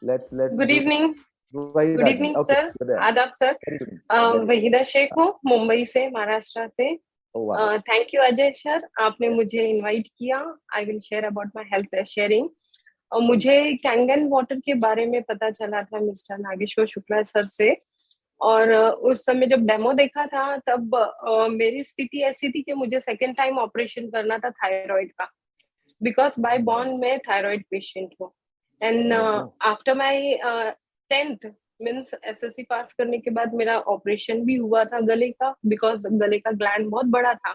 let's good do evening. Good Wahida ji. Evening Okay, sir. good day. आदाब sir. Very good. Very good. Waheeda Shaikh हूँ, मुंबई से, महाराष्ट्र से। Oh wow. Thank you Ajay sir, आपने मुझे invite किया। I will share about my health sharing. और मुझे Kangen water के बारे में पता चला था मिस्टर नागेश्वर शुक्ला सर से। और उस समय जब डेमो देखा था तब मेरी स्थिति ऐसी थी कि मुझे सेकेंड टाइम ऑपरेशन करना था थायराइड का, बिकॉज बाय बॉर्न मैं थायराइड पेशेंट हूँ। And Oh. After my 10th means SSC pass करने के बाद मेरा ऑपरेशन भी हुआ था गले का, बिकॉज गले का ग्लैंड बहुत बड़ा था।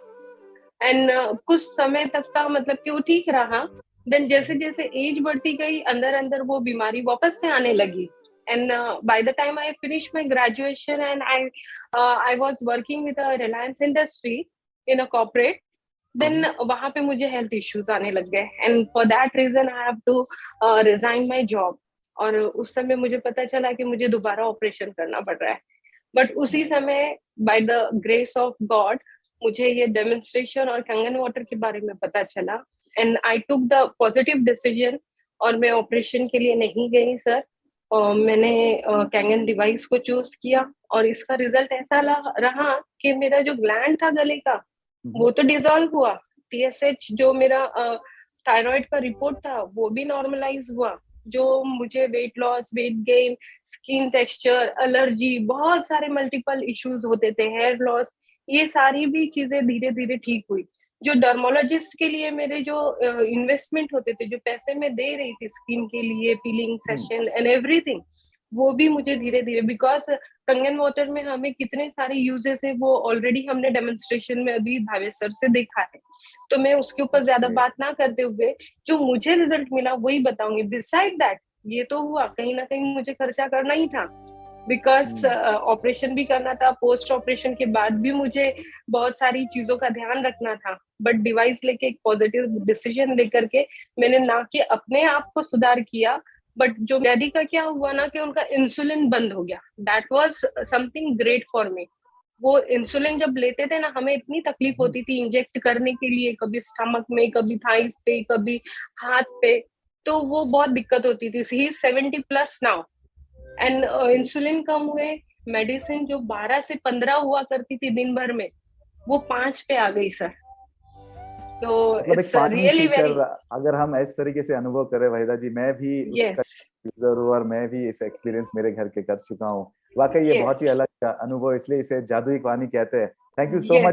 एंड कुछ समय तक का मतलब कि वो ठीक रहा। देन जैसे जैसे एज बढ़ती गई, अंदर अंदर वो बीमारी वापस से आने लगी। And by the time I finish my graduation and I was working with Reliance industry in a corporate. Then वहां पे मुझे हेल्थ इश्यूज आने लग गए and for that reason I have to resign my job. और उस समय मुझे पता चला कि मुझे दोबारा ऑपरेशन करना पड़ रहा है। बट उसी समय by the grace of God मुझे ये डेमोन्स्ट्रेशन और कंगन वाटर के बारे में पता चला। And I took the positive decision और मैं ऑपरेशन के लिए नहीं गई सर। और मैंने कैंगन डिवाइस को चूज किया और इसका रिजल्ट ऐसा रहा कि मेरा जो ग्लैंड था गले का वो तो डिसॉल्व हुआ। टीएसएच जो मेरा थायराइड का रिपोर्ट था वो भी नॉर्मलाइज हुआ। जो मुझे weight loss, weight gain, skin texture, allergy, बहुत सारे मल्टीपल इश्यूज होते थे, हेयर लॉस, ये सारी भी चीजें धीरे धीरे ठीक हुई। जो डर्मोलॉजिस्ट के लिए मेरे जो इन्वेस्टमेंट होते थे, जो पैसे मैं दे रही थी स्किन के लिए, पीलिंग सेशन एंड एवरीथिंग, वो भी मुझे धीरे धीरे, बिकॉज कंगन वाटर में हमें कितने सारे यूजेस है वो ऑलरेडी हमने डेमोन्स्ट्रेशन में अभी भावेश सर से देखा है। तो मैं उसके ऊपर ज्यादा बात ना करते हुए जो मुझे रिजल्ट मिला वही बताऊंगी। बिसाइड दैट ये तो हुआ, कहीं ना कहीं मुझे खर्चा करना ही था, बिकॉज ऑपरेशन भी करना था। पोस्ट ऑपरेशन के बाद भी मुझे बहुत सारी चीजों का ध्यान रखना था। बट डिवाइस लेके एक पॉजिटिव डिसीजन लेकर के मैंने ना कि अपने आप को सुधार किया, बट जो डैडी का क्या हुआ ना कि उनका इंसुलिन बंद हो गया। That was something great for me. वो इंसुलिन जब लेते थे ना, हमें इतनी तकलीफ होती थी इंजेक्ट करने के लिए, कभी स्टमक में, कभी थाइस पे, कभी हाथ पे। तो वो बहुत दिक्कत होती थी। ही 70+ नाउ एंड इंसुलिन कम हुए। मेडिसिन जो 12 से 15 हुआ करती थी दिन भर में, वो 5 पे आ गई सर। तो मतलब एक इट्स पानी रियली वेरी। पीकर अगर हम इस तरीके से अनुभव करें वहीदा जी, मैं भी उसका यस। यूजर हूँ और मैं भी इस एक्सपीरियंस मेरे घर के कर चुका हूँ। वाकई ये बहुत ही यस। अलग अनुभव, इसलिए इसे जादुई पानी कहते हैं। Thank you so yes. Much.